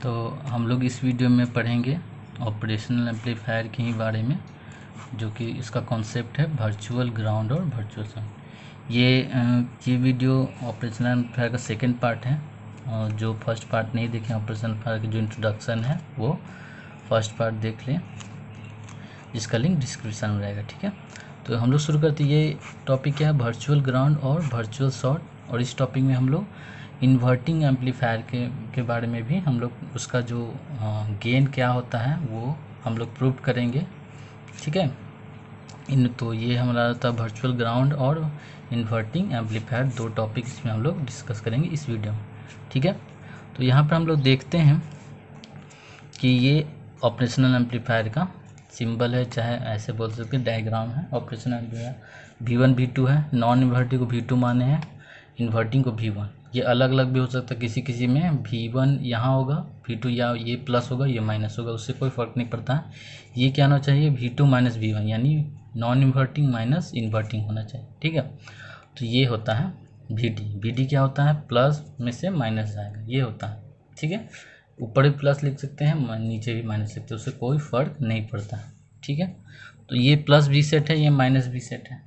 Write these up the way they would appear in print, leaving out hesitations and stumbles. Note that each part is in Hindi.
तो हम लोग इस वीडियो में पढ़ेंगे ऑपरेशनल एम्पलीफायर के ही बारे में, जो कि इसका कॉन्सेप्ट है वर्चुअल ग्राउंड और वर्चुअल साउंड। ये वीडियो ऑपरेशनल एम्पलीफायर का सेकंड पार्ट है, और जो फर्स्ट पार्ट नहीं देखें ऑपरेशनल एम्पलीफायर की जो इंट्रोडक्शन है वो फर्स्ट पार्ट देख लें, जिसका लिंक डिस्क्रिप्शन में रहेगा। ठीक है, तो हम लोग शुरू करते हैं। ये टॉपिक क्या है, वर्चुअल ग्राउंड और वर्चुअल शॉर्ट। और इस टॉपिक में हम लोग इन्वर्टिंग एम्पलीफायर के बारे में भी हम लोग उसका जो गेन क्या होता है वो हम लोग प्रूव करेंगे। ठीक है, तो ये हमारा था वर्चुअल ग्राउंड और इन्वर्टिंग एम्पलीफायर, दो टॉपिक इसमें हम लोग डिस्कस करेंगे इस वीडियो में। ठीक है, तो यहाँ पर हम लोग देखते हैं कि ये ऑपरेशनल एम्पलीफायर का सिंबल है, चाहे ऐसे बोल सकते हैं, डायग्राम है। ऑपरेशनल एम्पलीफायर V1 V2 है, नॉन इन्वर्टिंग को V2 माने हैं, इन्वर्टिंग को V1। ये अलग अलग भी हो सकता है, किसी किसी में V1 यहाँ होगा, V2 या ये प्लस होगा ये माइनस होगा, उससे कोई फ़र्क नहीं पड़ता है। ये क्या होना चाहिए, V2 माइनस V1, यानी नॉन इन्वर्टिंग माइनस इन्वर्टिंग होना चाहिए। ठीक है, तो ये होता है VD क्या होता है, प्लस में से माइनस जाएगा, ये होता है। ठीक है, ऊपर भी प्लस लिख सकते हैं, नीचे भी माइनस लिखते हैं, उससे कोई फ़र्क नहीं पड़ता है। ठीक है, तो ये प्लस V सेट है, ये माइनस V सेट है।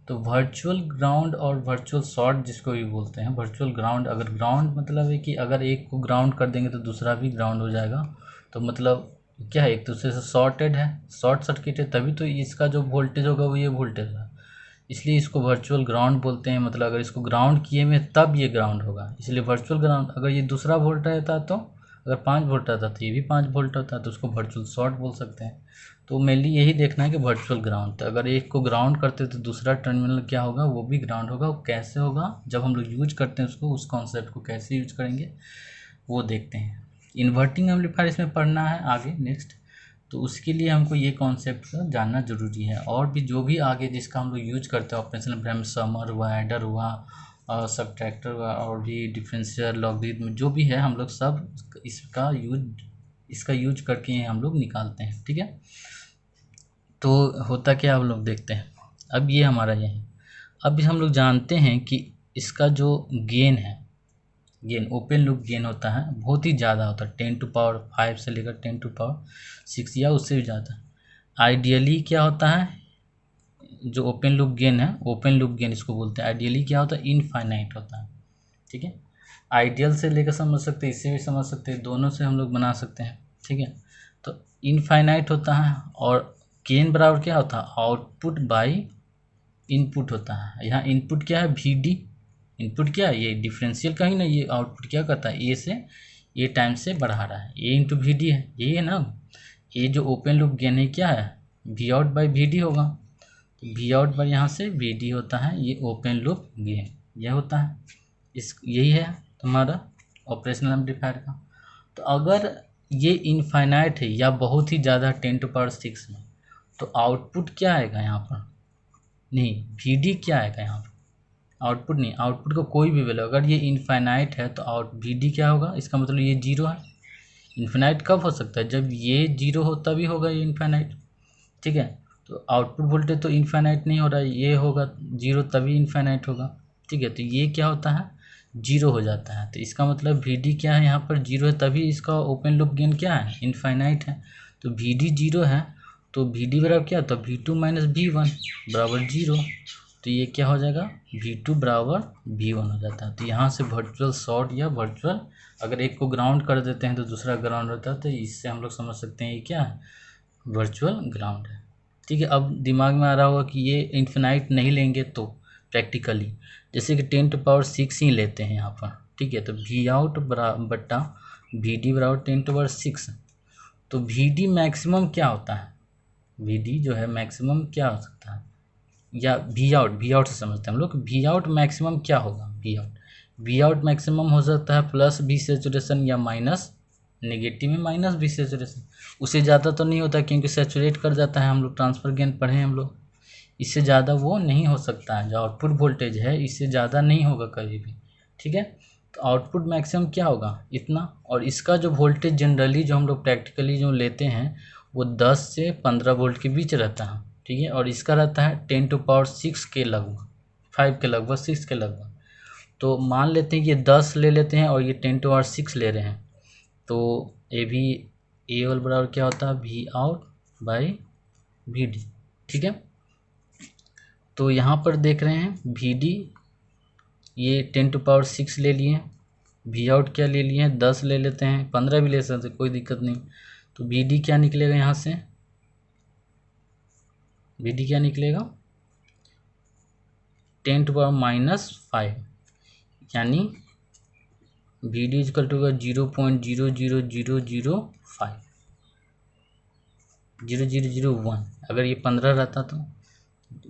तो वर्चुअल ग्राउंड और वर्चुअल शॉर्ट जिसको भी बोलते हैं, वर्चुअल ग्राउंड, अगर ग्राउंड मतलब है कि अगर एक को ग्राउंड कर देंगे तो दूसरा भी ग्राउंड हो जाएगा, तो मतलब क्या है, एक दूसरे से शॉर्टेड है, शॉर्ट सर्किट है, तभी तो इसका जो वोल्टेज होगा वो ये वोल्टेज है, इसलिए इसको वर्चुअल ग्राउंड बोलते हैं। मतलब अगर इसको ग्राउंड किए में तब ये ग्राउंड होगा, इसलिए वर्चुअल ग्राउंड। अगर ये दूसरा वोल्ट रहता तो अगर 5 वोल्ट रहता तो ये भी 5 वोल्ट होता, तो उसको वर्चुअल शॉर्ट बोल सकते हैं। तो मेनली यही देखना है कि वर्चुअल ग्राउंड, तो अगर एक को ग्राउंड करते तो दूसरा टर्मिनल क्या होगा, वो भी ग्राउंड होगा। वो कैसे होगा, जब हम लोग यूज करते हैं उसको, उस कॉन्सेप्ट को कैसे यूज करेंगे वो देखते हैं। इन्वर्टिंग एम्पलीफायर इसमें पढ़ना है आगे नेक्स्ट, तो उसके लिए हमको ये कॉन्सेप्ट जानना ज़रूरी है। और भी जो भी आगे जिसका हम लोग यूज करते हैं ऑपरेशनल एम्पलीफायर में, समर हुआ, एडर हुआ, सबट्रैक्टर हुआ, और भी डिफरेंशियल, लॉगरिथम, जो भी है हम लोग सब इसका यूज करके हम लोग निकालते हैं। ठीक है, तो होता क्या हम लोग देखते हैं। अब ये हमारा ये है, अब हम लोग जानते हैं कि इसका जो गेन है, गेन ओपन लूप गेन होता है, बहुत ही ज़्यादा होता है, 10⁵ से लेकर 10⁶ या उससे भी ज़्यादा। आइडियली क्या होता है, जो ओपन लूप गेन है, ओपन लूप गेन इसको बोलते हैं, आइडियली क्या होता है, इनफाइनाइट होता है। ठीक है, आइडियल से लेकर समझ सकते हैं, इससे भी समझ सकते हैं, दोनों से हम लोग बना सकते हैं। ठीक है, तो इनफाइनाइट होता है, और गेन बराबर क्या होता है, आउटपुट बाई इनपुट होता है। यहाँ इनपुट क्या है, VD, इनपुट क्या है, ये डिफरेंशियल का ही ना, ये आउटपुट क्या करता है, ए से ए टाइम से बढ़ा रहा है, ए इंटू VD है, यही है ना। ये जो ओपन लूप गेन है क्या है, V आउट बाई VD होगा, V आउट बाई यहाँ से VD होता है, ये ओपन लूप गेन यह होता है। यही है तुम्हारा ऑपरेशनल एम्पलीफायर का। तो अगर ये इनफाइनाइट है या बहुत ही ज़्यादा 10⁶ में, तो आउटपुट क्या आएगा यहाँ पर, नहीं VD क्या आएगा यहाँ पर, आउटपुट नहीं, आउटपुट का कोई भी वैल्यू, अगर ये इनफाइनाइट है तो VD क्या होगा, इसका मतलब ये 0 है। इनफाइनाइट कब हो सकता है, जब ये 0 हो तभी होगा ये इनफाइनाइट। ठीक है, तो आउटपुट वोल्टेज तो इनफाइनाइट नहीं हो रहा है, ये होगा 0 तभी इनफाइनाइट होगा। ठीक है, तो ये क्या होता है, 0 हो जाता है, तो इसका मतलब VD क्या है, यहाँ पर 0 है, तभी इसका ओपन लूप गेन क्या है, इनफाइनाइट है। तो VD 0 है, तो VD बराबर क्या, तो V2 माइनस V1 बराबर 0, तो ये क्या हो जाएगा, V2 बराबर V1 हो जाता है। तो यहाँ से वर्चुअल शॉर्ट या वर्चुअल, अगर एक को ग्राउंड कर देते हैं तो दूसरा ग्राउंड होता है, तो इससे हम लोग समझ सकते हैं ये क्या है, वर्चुअल ग्राउंड है। ठीक है, अब दिमाग में आ रहा होगा कि ये इन्फिनाइट नहीं लेंगे तो प्रैक्टिकली, जैसे कि 10⁶ ही लेते हैं यहाँ पर। ठीक है, तो V आउट बट्टा VD बराबर 10⁶। तो VD मैक्सिमम क्या होता है, VD जो है मैक्सिमम क्या हो सकता है, या V आउट से समझते हैं हम लोग, V आउट मैक्सिमम क्या होगा, V आउट मैक्सिमम हो सकता है प्लस V सैचुरेशन या माइनस, नेगेटिव में माइनस V सैचुरेशन। उससे ज़्यादा तो नहीं होता क्योंकि सैचुरेट कर जाता है, हम लोग ट्रांसफर गेन पढ़े हैं हम लोग, इससे ज़्यादा वो नहीं हो सकता है। जो आउटपुट वोल्टेज है इससे ज़्यादा नहीं होगा कभी भी। ठीक है, तो आउटपुट मैक्सिमम क्या होगा, इतना। और इसका जो वोल्टेज जनरली जो हम लोग प्रैक्टिकली जो लेते हैं वो 10 से 15 वोल्ट के बीच रहता है। ठीक है, और इसका रहता है 10⁶ के लगभग, 5 के लगभग, 6 के लगभग। तो मान लेते हैं कि ये 10 ले लेते हैं और ये 10⁶ ले रहे हैं, तो ए वाला बराबर क्या होता है, V out by V D. ठीक है, तो यहाँ पर देख रहे हैं वी डी ये 10⁶ ले लिए, वी आउट क्या ले लिए हैं, 10 ले लेते हैं, 15 भी ले सकते, कोई दिक्कत नहीं। तो वी डी क्या निकलेगा यहाँ से, वी डी क्या निकलेगा 10⁻⁵, यानी वी डी इजकल टू 0.00005 0001। अगर ये 15 रहता तो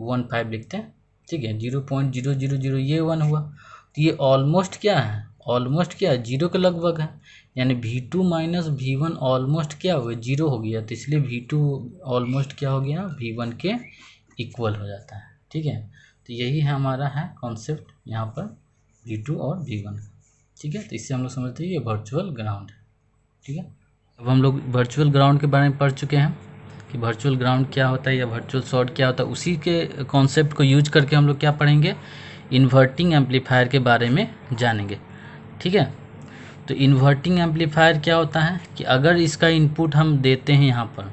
15 लिखते हैं। ठीक है, 0.000 ये 1 हुआ, तो ये ऑलमोस्ट क्या है, ऑलमोस्ट क्या है, 0 के लगभग है, यानी V2 माइनस V1 ऑलमोस्ट क्या हो गया, 0 हो गया। तो इसलिए V2 ऑलमोस्ट क्या हो गया, V1 के इक्वल हो जाता है। ठीक है, तो यही है हमारा है कॉन्सेप्ट यहाँ पर V2 और V1 का। ठीक है, तो इससे हम लोग समझते हैं ये वर्चुअल ग्राउंड है। ठीक है, अब हम लोग वर्चुअल ग्राउंड के बारे में पढ़ चुके हैं कि वर्चुअल ग्राउंड क्या होता है या वर्चुअल शॉर्ट क्या होता है। उसी के कॉन्सेप्ट को यूज करके हम लोग क्या पढ़ेंगे, इन्वर्टिंग एम्पलीफायर के बारे में जानेंगे। ठीक है, तो इन्वर्टिंग एम्पलीफायर क्या होता है कि अगर इसका इनपुट हम देते हैं यहाँ पर,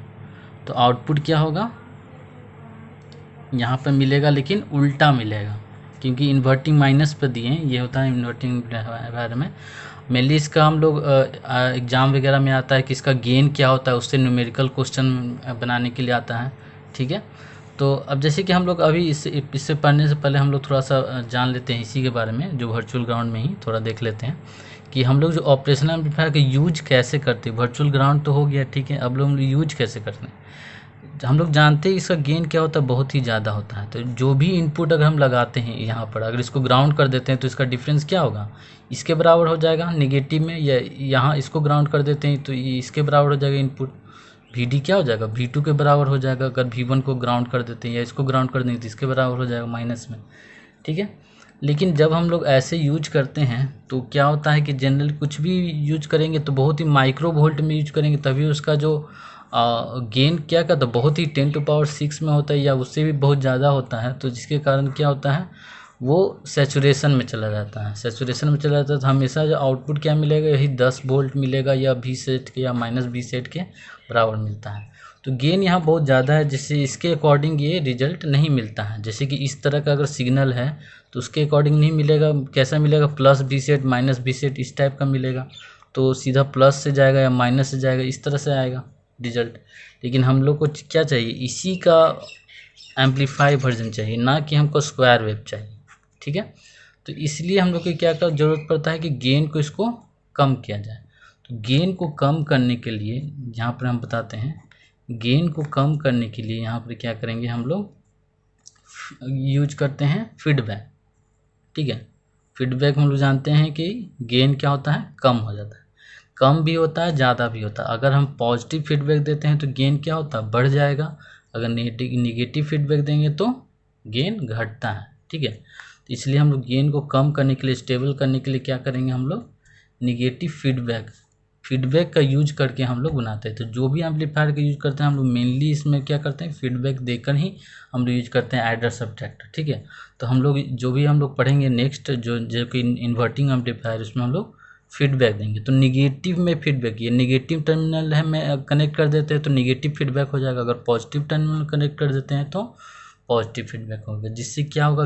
तो आउटपुट क्या होगा, यहाँ पर मिलेगा लेकिन उल्टा मिलेगा, क्योंकि इन्वर्टिंग माइनस पर दिए हैं। ये होता है इन्वर्टिंग एम्पलीफायर में मेनली इसका हम लोग एग्ज़ाम वगैरह में आता है कि इसका गेन क्या होता है, उससे न्यूमेरिकल क्वेश्चन बनाने के लिए आता है। ठीक है, तो अब जैसे कि हम लोग अभी इससे पढ़ने से पहले हम लोग थोड़ा सा जान लेते हैं इसी के बारे में, जो वर्चुअल ग्राउंड में ही थोड़ा देख लेते हैं कि हम लोग जो ऑपरेशनल एम्पलीफायर का यूज कैसे करते हैं। वर्चुअल ग्राउंड तो हो गया, ठीक है, अब लोग यूज कैसे करते हैं। हम लोग जानते हैं इसका गेन क्या होता है, बहुत ही ज़्यादा होता है। तो जो भी इनपुट अगर हम लगाते हैं यहाँ पर, अगर इसको ग्राउंड कर देते हैं तो इसका डिफरेंस क्या होगा, इसके बराबर हो जाएगा नेगेटिव में, या यहाँ इसको ग्राउंड कर देते हैं तो ये इसके बराबर हो जाएगा इनपुट। वी क्या हो जाएगा, V2 के बराबर हो जाएगा। अगर V1 को ग्राउंड कर देते हैं या इसको ग्राउंड कर देंगे तो इसके बराबर हो जाएगा माइनस में। ठीक है, लेकिन जब हम लोग ऐसे यूज करते हैं तो क्या होता है कि जनरल कुछ भी यूज करेंगे तो बहुत ही माइक्रो वोल्ट में यूज करेंगे, तभी उसका जो गेन क्या का तो बहुत ही 10⁶ में होता है या उससे भी बहुत ज़्यादा होता है। तो जिसके कारण क्या होता है, वो सैचुरेशन में चला जाता है। सैचुरेशन में चला जाता है तो हमेशा जो आउटपुट क्या मिलेगा, यही 10 वोल्ट मिलेगा या V के या -V के बराबर मिलता है। तो गेन यहाँ बहुत ज़्यादा है, जिससे इसके अकॉर्डिंग ये रिजल्ट नहीं मिलता है। जैसे कि इस तरह का अगर सिग्नल है तो उसके अकॉर्डिंग नहीं मिलेगा। कैसा मिलेगा, +V -V इस टाइप का मिलेगा। तो सीधा प्लस से जाएगा या माइनस से जाएगा, इस तरह से आएगा रिजल्ट। लेकिन हम लोग को क्या चाहिए, इसी का एम्पलीफाई वर्जन चाहिए, ना कि हमको स्क्वायर वेव चाहिए। ठीक है, तो इसलिए हम लोग को क्या का ज़रूरत पड़ता है कि गेन को इसको कम किया जाए। तो गेन को कम करने के लिए यहाँ पर हम बताते हैं, गेन को कम करने के लिए यहाँ पर क्या करेंगे, हम लोग यूज करते हैं फीडबैक। ठीक है, फीडबैक हम लोग जानते हैं कि गेन क्या होता है, कम हो जाता है। कम भी होता है, ज़्यादा भी होता है। अगर हम पॉजिटिव फीडबैक देते हैं तो गेन क्या होता है, बढ़ जाएगा। अगर नेगेटिव फीडबैक देंगे तो गेन घटता है। ठीक है, तो इसलिए हम लोग गेन को कम करने के लिए, स्टेबल करने के लिए क्या करेंगे, हम लोग निगेटिव फीडबैक का यूज करके हम लोग बनाते हैं। तो जो भी एम्पलीफायर का यूज करते हैं हम लोग मेनली इसमें क्या करते हैं, फीडबैक देकर ही हम लोग यूज करते हैं एडर सब्ट्रैक्टर। ठीक है, तो हम लोग जो भी हम लोग पढ़ेंगे नेक्स्ट जो कि इन्वर्टिंग एम्पलीफायर, उसमें हम लोग फीडबैक देंगे। तो निगेटिव में फीडबैक, ये निगेटिव टर्मिनल है में कनेक्ट कर देते हैं तो निगेटिव फीडबैक हो जाएगा। अगर पॉजिटिव टर्मिनल कनेक्ट कर देते हैं तो पॉजिटिव फीडबैक होगा, जिससे क्या होगा,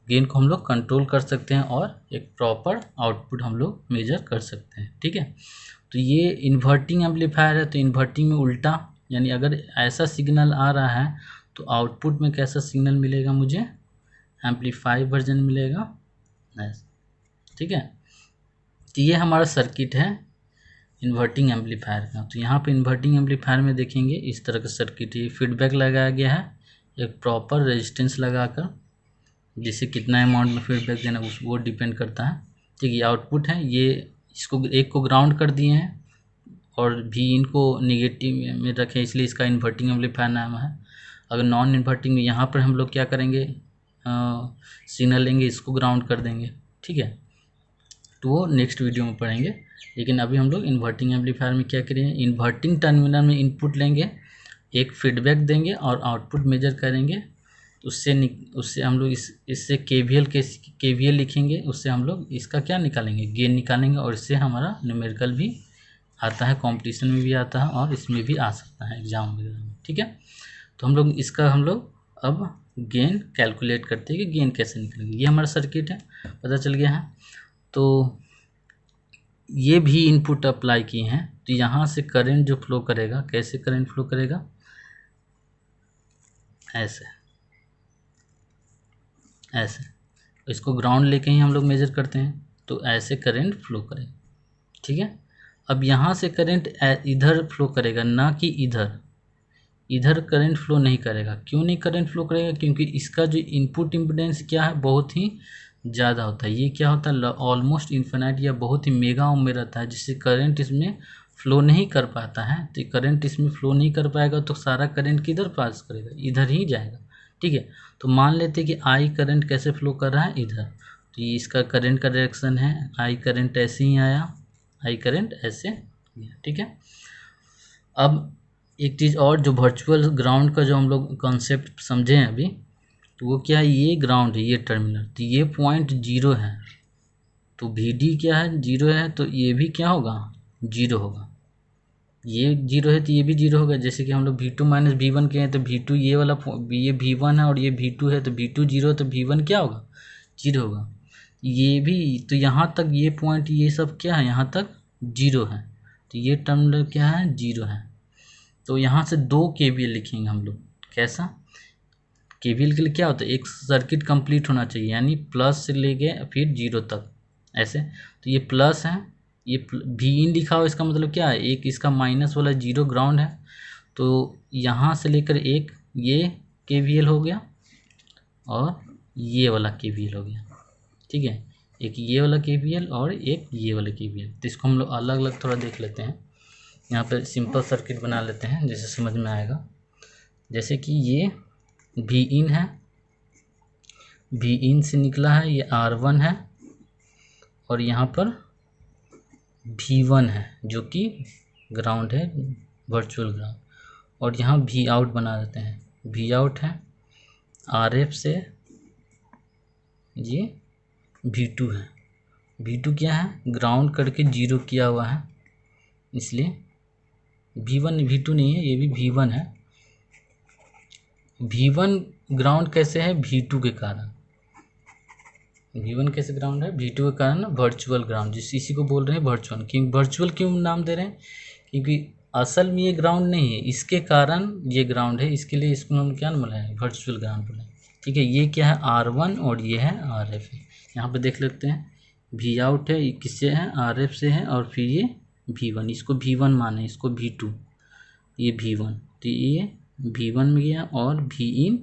गेन को हम लोग कंट्रोल कर सकते हैं और एक प्रॉपर आउटपुट हम लोग मेजर कर सकते हैं। ठीक है, तो ये इन्वर्टिंग एम्पलीफायर है। तो इन्वर्टिंग में उल्टा, यानी अगर ऐसा सिग्नल आ रहा है तो आउटपुट में कैसा सिग्नल मिलेगा, मुझे एम्पलीफाई वर्जन मिलेगा। ठीक है, तो ये हमारा सर्किट है इन्वर्टिंग एम्पलीफायर का। तो यहाँ पे इन्वर्टिंग एम्पलीफायर में देखेंगे इस तरह का सर्किट, ये फीडबैक लगाया गया है एक प्रॉपर रेजिस्टेंस लगाकर, जिससे कितना अमाउंट में फीडबैक देना वो डिपेंड करता है। ठीक है, ये आउटपुट है, ये इसको एक को ग्राउंड कर दिए हैं और भी इनको निगेटिव में रखें, इसलिए इसका इन्वर्टिंग एम्पलीफायर नाम है। अगर नॉन इन्वर्टिंग में यहाँ पर हम लोग क्या करेंगे, सिग्नल लेंगे, इसको ग्राउंड कर देंगे। ठीक है, तो वो नेक्स्ट वीडियो में पढ़ेंगे। लेकिन अभी हम लोग इन्वर्टिंग एम्पलीफायर में क्या करेंगे, इन्वर्टिंग टर्मिनल में इनपुट लेंगे, एक फीडबैक देंगे और आउटपुट मेजर करेंगे। उससे हम लोग इससे केवीएल लिखेंगे, उससे हम लोग इसका क्या निकालेंगे, गेन निकालेंगे, और इससे हमारा न्यूमेरिकल भी आता है, कंपटीशन में भी आता है और इसमें भी आ सकता है एग्जाम वगैरह में, ठीक है। तो हम लोग अब गेन कैलकुलेट करते हैं कि गेन कैसे निकलेगी। ये हमारा सर्किट है, पता चल गया है। तो ये भी इनपुट अप्लाई किए हैं, तो यहाँ से करंट जो फ्लो करेगा, कैसे करंट फ्लो करेगा, ऐसे ऐसे, इसको ग्राउंड लेके ही हम लोग मेजर करते हैं, तो ऐसे करंट फ्लो करेगा, ठीक है। अब यहाँ से करंट इधर फ्लो करेगा, ना कि इधर करंट फ्लो नहीं करेगा। क्यों नहीं करंट फ्लो करेगा? क्योंकि इसका जो इनपुट इम्पीडेंस क्या है, बहुत ही ज़्यादा होता है। ये क्या होता है, ऑलमोस्ट इन्फिनाइट या बहुत ही मेगा ओम में रहता है, जिससे करंट इसमें फ्लो नहीं कर पाता है। तो करंट इसमें फ्लो नहीं कर पाएगा, तो सारा करंट किधर पास करेगा, इधर ही जाएगा, ठीक है। तो मान लेते हैं कि आई करंट कैसे फ्लो कर रहा है, इधर। तो ये इसका करंट का डायरेक्शन है, आई करंट ऐसे ही आया, आई करंट ऐसे गया, ठीक है। अब एक चीज़ और, जो वर्चुअल ग्राउंड का जो हम लोग कॉन्सेप्ट समझे हैं अभी, तो वो क्या है, ये ग्राउंड है, ये टर्मिनल, तो ये पॉइंट 0 है, तो VD क्या है, 0 है, तो ये भी क्या होगा, 0 होगा। ये 0 है तो ये भी 0 होगा। जैसे कि हम लोग V2 माइनस V1 के हैं, तो V2 ये वाला, ये V1 है और ये V2 है, तो V2 0 है, तो V1 क्या होगा, 0 होगा। ये भी, तो यहाँ तक ये पॉइंट, ये सब क्या है, यहाँ तक 0 है, तो ये टर्मिनल क्या है, 0 है। तो यहाँ से 2 KVL लिखेंगे हम लोग। कैसा, KVL के लिए क्या होता है, एक सर्किट कंप्लीट होना चाहिए, यानी प्लस से लेके फिर 0 तक, ऐसे। तो ये प्लस है, ये V इन लिखा हो, इसका मतलब क्या है, एक इसका माइनस वाला 0 ग्राउंड है। तो यहाँ से लेकर एक ये KVL हो गया और ये वाला KVL हो गया, ठीक है। एक ये वाला KVL और एक ये वाला KVL। तो इसको हम लोग अलग अलग थोड़ा देख लेते हैं। यहाँ पर सिंपल सर्किट बना लेते हैं, जैसे समझ में आएगा। जैसे कि ये V इन है, V इन से निकला है, ये R1 है, और यहाँ पर V1 है जो कि ग्राउंड है, वर्चुअल ग्राउंड। और यहाँ V आउट बना देते हैं, V आउट है RF से, ये V2 है। V2 क्या है, ग्राउंड करके 0 किया हुआ है, इसलिए V1 V2 नहीं है, ये भी V1 है। V1 ग्राउंड कैसे है, V2 के कारण। V1 कैसे ग्राउंड है, V2 के कारण वर्चुअल ग्राउंड, जिस इसी को बोल रहे हैं वर्चुअल। क्यों वर्चुअल क्यों नाम दे रहे हैं, क्योंकि असल में ये ग्राउंड नहीं है, इसके कारण ये ग्राउंड है, इसके लिए इसको हम क्या बोला है, वर्चुअल ग्राउंड बोला है, ठीक है। ये क्या है, R1 और ये है RF है। यहाँ पे देख लेते हैं, V आउट है, किससे है, RF से है, और फिर ये V1, इसको V1 माने, इसको V2, ये V1, तो ये V1 में गया और V इन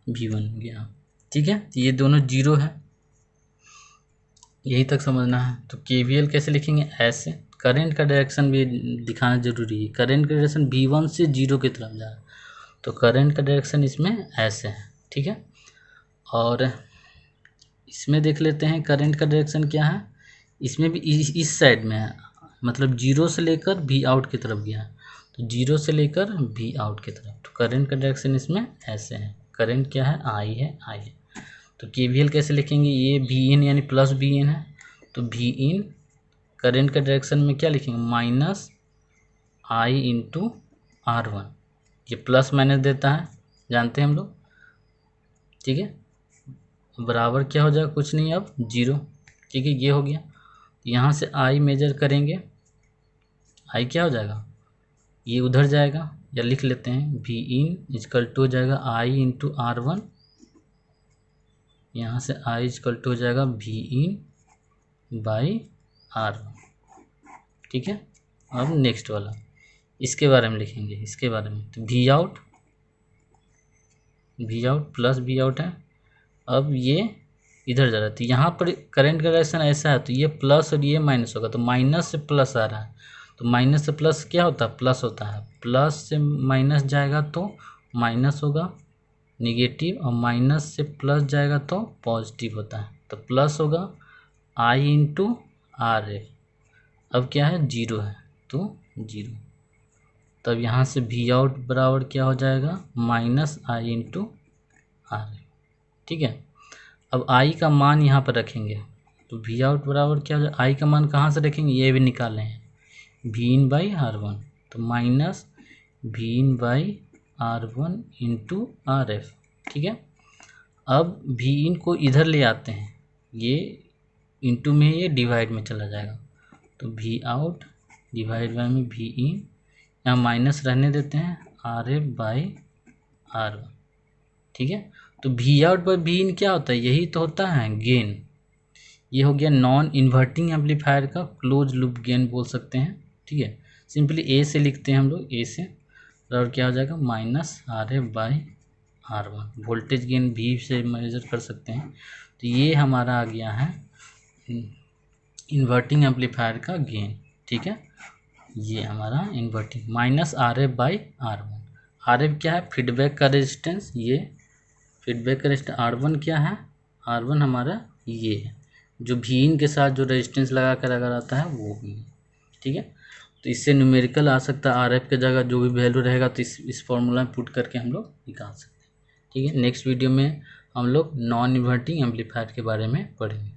V1 में गया, ठीक है। तो ये दोनों 0 है, यही तक समझना है। तो KVL कैसे लिखेंगे, ऐसे। करंट का डायरेक्शन भी दिखाना जरूरी है, करंट का डायरेक्शन V1 से 0 की तरफ जा रहा है, तो करंट का डायरेक्शन इसमें ऐसे है, ठीक है। और इसमें देख लेते हैं करंट का डायरेक्शन क्या है, इसमें भी इस साइड में है, मतलब 0 से लेकर V आउट की तरफ गया, तो 0 से लेकर V आउट की तरफ, तो करंट का डायरेक्शन इसमें ऐसे है। करंट क्या है, I है। तो KVL कैसे लिखेंगे, ये V इन यानी प्लस V इन है, तो V इन करंट का डायरेक्शन में क्या लिखेंगे, माइनस I इंटू R1। ये प्लस माइनस देता है, जानते हैं हम लोग, ठीक है। बराबर क्या हो जाएगा, कुछ नहीं, अब 0, ठीक है। ये हो गया, यहाँ से I मेजर करेंगे, I क्या हो जाएगा, ये उधर जाएगा, या लिख लेते हैं V इन इजकल टू हो जाएगा I इंटू R1, यहाँ से I इजकल टू हो जाएगा V इन बाई R1, ठीक है। अब नेक्स्ट वाला, इसके बारे में लिखेंगे, इसके बारे में, तो V out plus V out है। अब ये इधर जा रहा है, तो यहाँ पर करंट का डायरेक्शन ऐसा है, तो ये प्लस और ये माइनस होगा, तो माइनस से प्लस आ रहा है, तो माइनस से प्लस क्या होता है, प्लस होता है। प्लस से माइनस जाएगा तो माइनस होगा, निगेटिव, और माइनस से प्लस जाएगा तो पॉजिटिव होता है, तो प्लस होगा I इंटू RF। अब क्या है, 0 है, तो 0, तब यहाँ से V आउट बराबर क्या हो जाएगा, माइनस I इंटू RF, ठीक है। अब I का मान यहाँ पर रखेंगे, तो V आउट बराबर क्या हो जाएगा, I का मान कहाँ से रखेंगे, ये भी निकाले हैं, V in by R one, तो minus V in by R one into R F. ठीक है, अब वी इन को इधर ले आते हैं, ये इंटू में ये डिवाइड में चला जाएगा, तो वी आउट डिवाइड बाई में वी इन, यहाँ माइनस रहने देते हैं, R F by R one. ठीक है, तो V out by V in क्या होता है, यही तो होता है गेन। ये हो गया नॉन इन्वर्टिंग एम्पलीफायर का क्लोज लूप गेन बोल सकते हैं। ठीक है, सिंपली ए से लिखते हैं हम लोग, ए से, और क्या हो जाएगा minus R F by R one. Voltage gain भी से मेजर कर सकते हैं, तो ये हमारा आ गया है इन्वर्टिंग एम्पलीफायर का गेन। ठीक है, ये हमारा inverting minus R F by R one. R F क्या है, फीडबैक का रेजिस्टेंस, ये फीडबैक का रेजिस्टेंस। आर वन क्या है, आर वन हमारा ये है, जो वी इन के साथ जो रेजिस्टेंस लगा कर अगर आता है वो भी। ठीक है, तो इससे न्यूमेरिकल आ सकता है, आर एफ के जगह जो भी वैल्यू रहेगा तो इस फॉर्मूला में पुट करके हम लोग निकाल सकते हैं। ठीक है, नेक्स्ट वीडियो में हम लोग नॉन इन्वर्टिंग एम्पलीफायर के बारे में पढ़ेंगे।